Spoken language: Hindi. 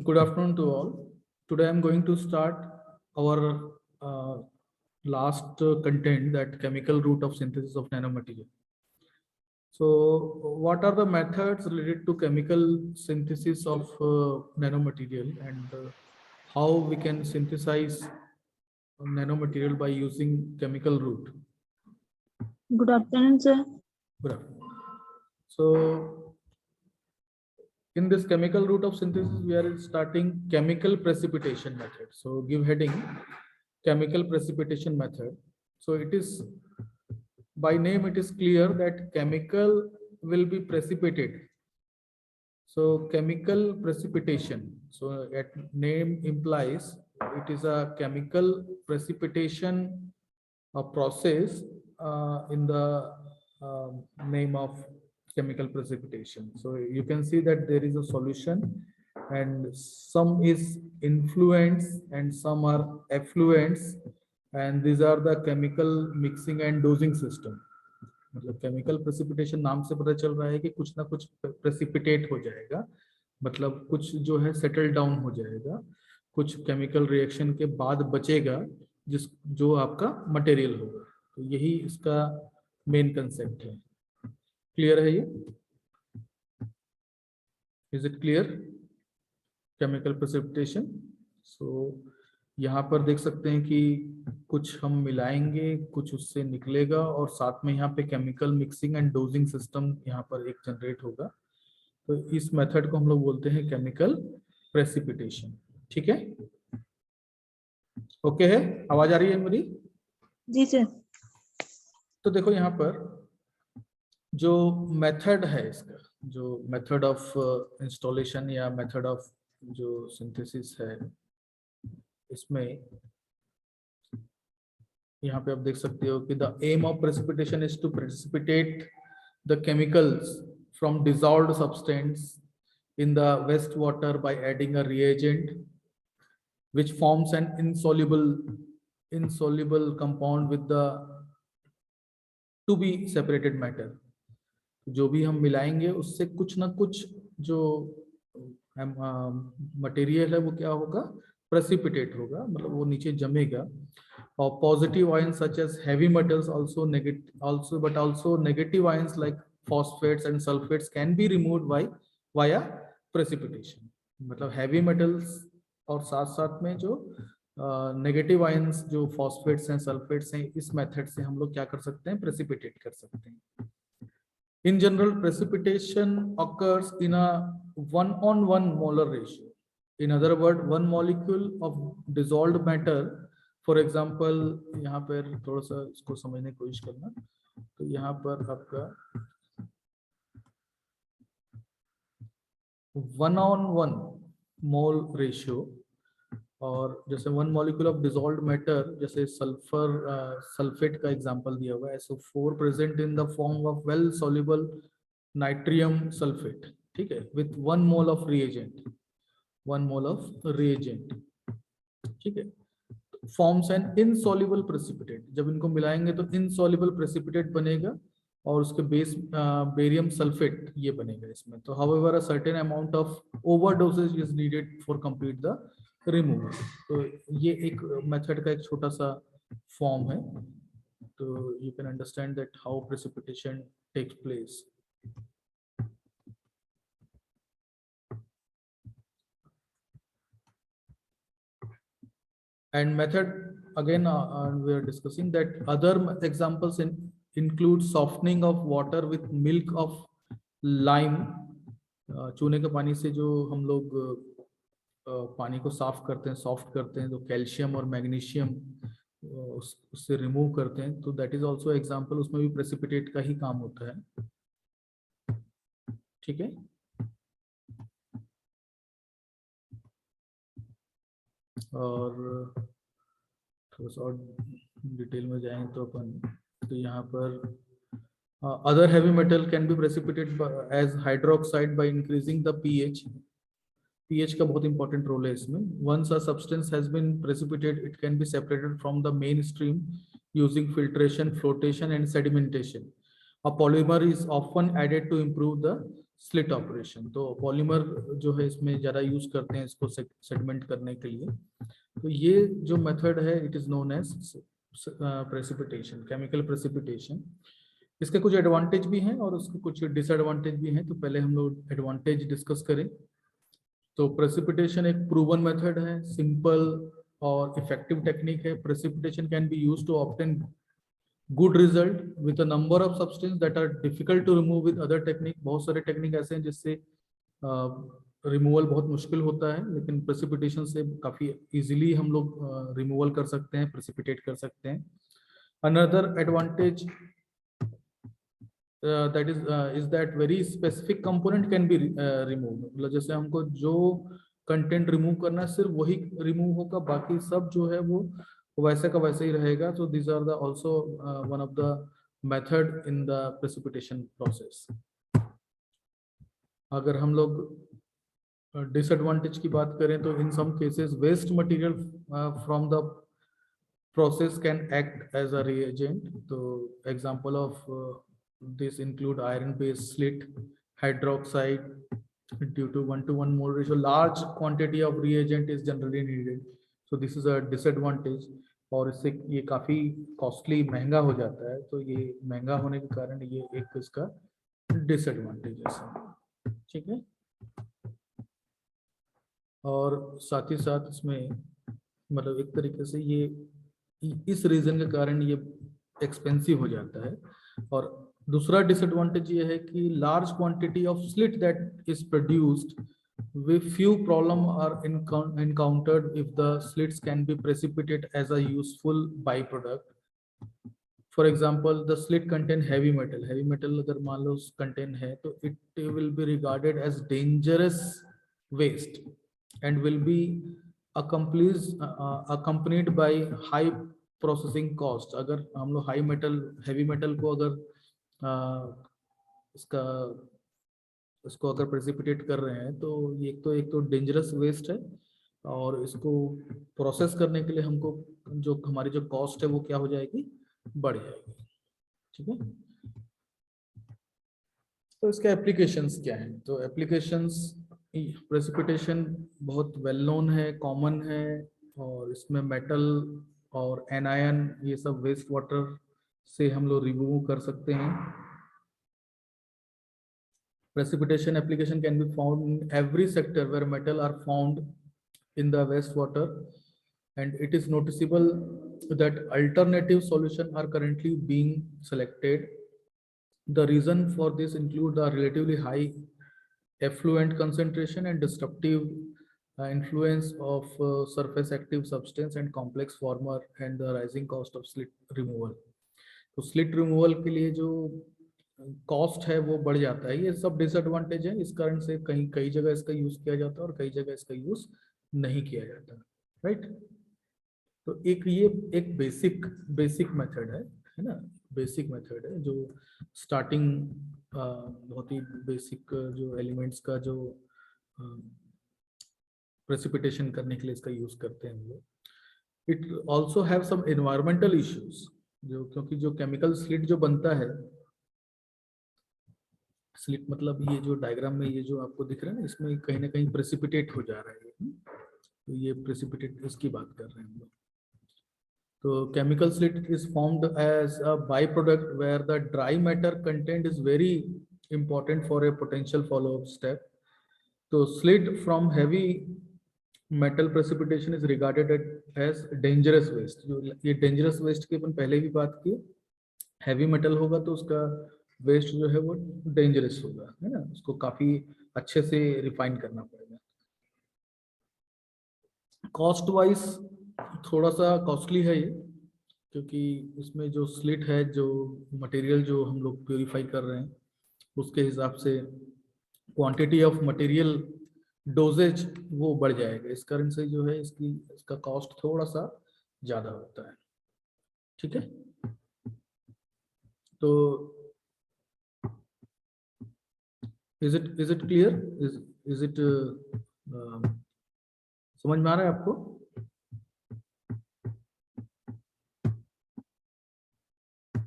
Good afternoon to all. Today I'm going to start our last content, that chemical route of synthesis of nanomaterial. So what are the methods related to chemical synthesis of nanomaterial, and how we can synthesize nanomaterial by using chemical route? Good afternoon, sir. Good afternoon. So in this chemical route of synthesis, we are starting chemical precipitation method. So give heading chemical precipitation method. So it is, by name it is clear that chemical will be precipitated. So chemical precipitation, so at name implies it is a chemical precipitation process in the name of chemical precipitation. So you can see that there is a solution, and some is influents and some are effluents, and these are the chemical mixing and dosing system. मतलब केमिकल प्रेसिपिटेशन नाम से पता चल रहा है कि कुछ ना कुछ प्रेसिपिटेट हो जाएगा, मतलब कुछ जो है सेटल डाउन हो जाएगा, कुछ केमिकल रिएक्शन के बाद बचेगा जो आपका मटेरियल होगा। तो यही इसका मेन कंसेप्ट है। क्लियर है ये? Is it clear? Chemical precipitation. So यहाँ पर देख सकते हैं कि कुछ हम मिलाएंगे, कुछ उससे निकलेगा, और साथ में यहाँ पे chemical mixing and dosing system यहाँ पर एक जनरेट होगा। तो इस मेथड को हम लोग बोलते हैं केमिकल प्रेसिपिटेशन। ठीक है, ओके है? आवाज आ रही है मेरी? जी सर। तो देखो यहाँ पर जो मेथड है इसका, जो मेथड ऑफ इंस्टॉलेशन या मेथड ऑफ जो सिंथेसिस है, इसमें यहाँ पे आप देख सकते हो कि the aim of precipitation is to precipitate the chemicals from dissolved substance in the wastewater by adding a reagent which forms an insoluble compound with the to be separated matter. जो भी हम मिलाएंगे उससे कुछ ना कुछ जो मटेरियल है वो क्या होगा? प्रेसिपिटेट होगा, मतलब वो नीचे जमेगा। और positive ions such as heavy metals also negative ions like phosphates and sulfates can be removed by via precipitation. मतलब हैवी मेटल्स और साथ साथ में जो नेगेटिव आयंस जो फॉस्फेट्स हैं, सल्फेट्स हैं, इस मेथड से हम लोग क्या कर सकते हैं? प्रेसिपिटेट कर सकते हैं। In general, precipitation occurs in a 1:1 molar ratio. In other words, one molecule of dissolved matter, for example, यहाँ पर थोड़ा सा इसको समझने की कोशिश करना। तो यहाँ पर आपका 1:1 मोल रेशियो, और जैसे one molecule of dissolved matter, जैसे सल्फर सल्फेट का एग्जांपल दिया हुआ है, SO4 present in the form of well soluble नाइट्रियम sulphate, ठीक है, with 1 mole of reagent, 1 mole of reagent, ठीक है, फॉर्म्स एन इनसॉल्युबल प्रेसिपिटेट। जब इनको मिलाएंगे तो इनसॉल्युबल प्रेसिपिटेट बनेगा, और उसके बेस बेरियम सल्फेट ये बनेगा इसमें। तो however a certain amount of overdoses is needed for complete the removal. तो ये एक मेथड का एक छोटा सा फॉर्म है। तो you can understand that how precipitation takes place. And method again, we are discussing that other examples include softening of water with milk of lime. चूने के पानी से जो हम लोग पानी को साफ करते हैं, सॉफ्ट करते हैं, तो कैल्शियम और मैग्नीशियम उससे रिमूव करते हैं, तो दैट इज आल्सो एग्जांपल। उसमें भी प्रेसिपिटेट का ही काम होता है। ठीक है, और थोड़ा सा और डिटेल में जाएं तो अपन, तो यहाँ पर other heavy metal can be precipitated as hydroxide by increasing the pH. pH का बहुत important role है इसमें। Once a substance has been precipitated, it can be separated from the main stream using filtration, flotation, and sedimentation. A polymer is often added to improve the slit operation. तो पॉलीमर जो है इसमें ज़्यादा यूज करते हैं इसको सेगमेंट करने के लिए। तो ये जो मेथड है it is known as precipitation, chemical precipitation. इसके कुछ एडवांटेज भी हैं और उसके कुछ डिसएडवांटेज भी हैं। तो पहले हम लोग एडवांटेज डिस्कस करें। तो प्रेसिपिटेशन एक प्रूवन मेथड है, सिंपल और इफेक्टिव टेक्निक है। Precipitation can be used to obtain good result with a number of substance that are difficult to remove with other technique. बहुत सारे टेक्निक ऐसे हैं जिससे रिमूवल बहुत मुश्किल होता है, लेकिन प्रेसिपिटेशन से काफी इजीली हम लोग रिमूवल कर सकते हैं, प्रेसिपिटेट कर सकते हैं। Another advantage that is that very specific component can be removed। मतलब जैसे हमको जो कंटेंट रिमूव करना है सिर्फ वही रिमूव होगा, बाकी सब जो है वो वैसे का वैसे ही रहेगा। तो these are the also one of the method in the precipitation process। अगर हम लोग डिसएडवांटेज की बात करें तो in some cases waste material from the process can act as a reagent। तो example of this include iron based slit, hydroxide due to 1:1 mole ratio, large quantity of reagent is generally needed। so this is a disadvantage और इससे ये काफी कॉस्टली महंगा हो जाता है। तो ये महंगा होने के कारण ये एक इसका डिसएडवांटेज है। ठीक है, और साथ ही साथ इसमें मतलब एक तरीके से ये इस रीजन के कारण ये एक्सपेंसिव हो जाता है। और दूसरा डिसएडवांटेज ये है कि large quantity of slit that is produced with few problem are encountered if the slits can be precipitated as a useful byproduct। for example the slit contain heavy metal अगर मान लो contain है तो it will be regarded as dangerous waste and will be accompanied by high processing cost। अगर हम लोग heavy metal को अगर इसको अगर प्रेसिपिटेट कर रहे हैं तो एक तो डेंजरस वेस्ट है, और इसको प्रोसेस करने के लिए हमको जो हमारी जो कॉस्ट है वो क्या हो जाएगी, बढ़ जाएगी। ठीक है, तो इसके एप्लीकेशंस क्या हैं? तो एप्लीकेशंस, प्रेसिपिटेशन बहुत वेल नोन है, कॉमन है, और इसमें मेटल और एनायन ये सब वेस्ट वाटर से हम लोग रिमूव कर सकते हैं। Precipitation application can be found in every sector where metal are found in the wastewater, and it is noticeable that alternative solutions are currently being selected। The reason for this include the relatively high effluent concentration and disruptive influence of surface active substance and complex former and the rising cost of slit removal। तो स्लिट रिमूवल के लिए जो कॉस्ट है वो बढ़ जाता है। ये सब डिसएडवांटेज है, इस कारण से कई जगह इसका यूज किया जाता है और कई जगह इसका यूज नहीं किया जाता। राइट, तो ये एक बेसिक मेथड है ना, बेसिक मेथड है जो स्टार्टिंग बहुत ही बेसिक जो एलिमेंट्स का जो प्रेसिपिटेशन करने के लिए इसका यूज करते हैं हम लोग। It also have some environmental issues, जो क्योंकि जो केमिकल स्लिट जो बनता है, स्लिट मतलब ये जो डायग्राम में ये जो आपको दिख रहा है ना, इसमें कहीं ना कहीं प्रेसिपिटेट हो जा रहा है। तो ये प्रेसिपिटेट इसकी बात कर रहे हैं हम लोग। तो chemical sludge is formed as a byproduct where the dry matter content is very important for a potential follow up step. तो sludge from heavy metal precipitation is regarded as dangerous waste. जो ये डेंजरस वेस्ट की अपन पहले भी बात की, हैवी मेटल होगा तो उसका वेस्ट जो है वो डेंजरस होगा, है ना, उसको काफी अच्छे से रिफाइन करना पड़ेगा। कॉस्ट वाइज थोड़ा सा कॉस्टली है ये, क्योंकि इसमें जो स्लिट है, जो मटेरियल जो हम लोग प्योरीफाई कर रहे हैं उसके हिसाब से क्वांटिटी ऑफ मटेरियल डोजेज वो बढ़ जाएगा। इस कारण से जो है इसका कॉस्ट थोड़ा सा ज्यादा होता है। ठीक है, तो is it clear? Is it समझ में आ रहा है आपको?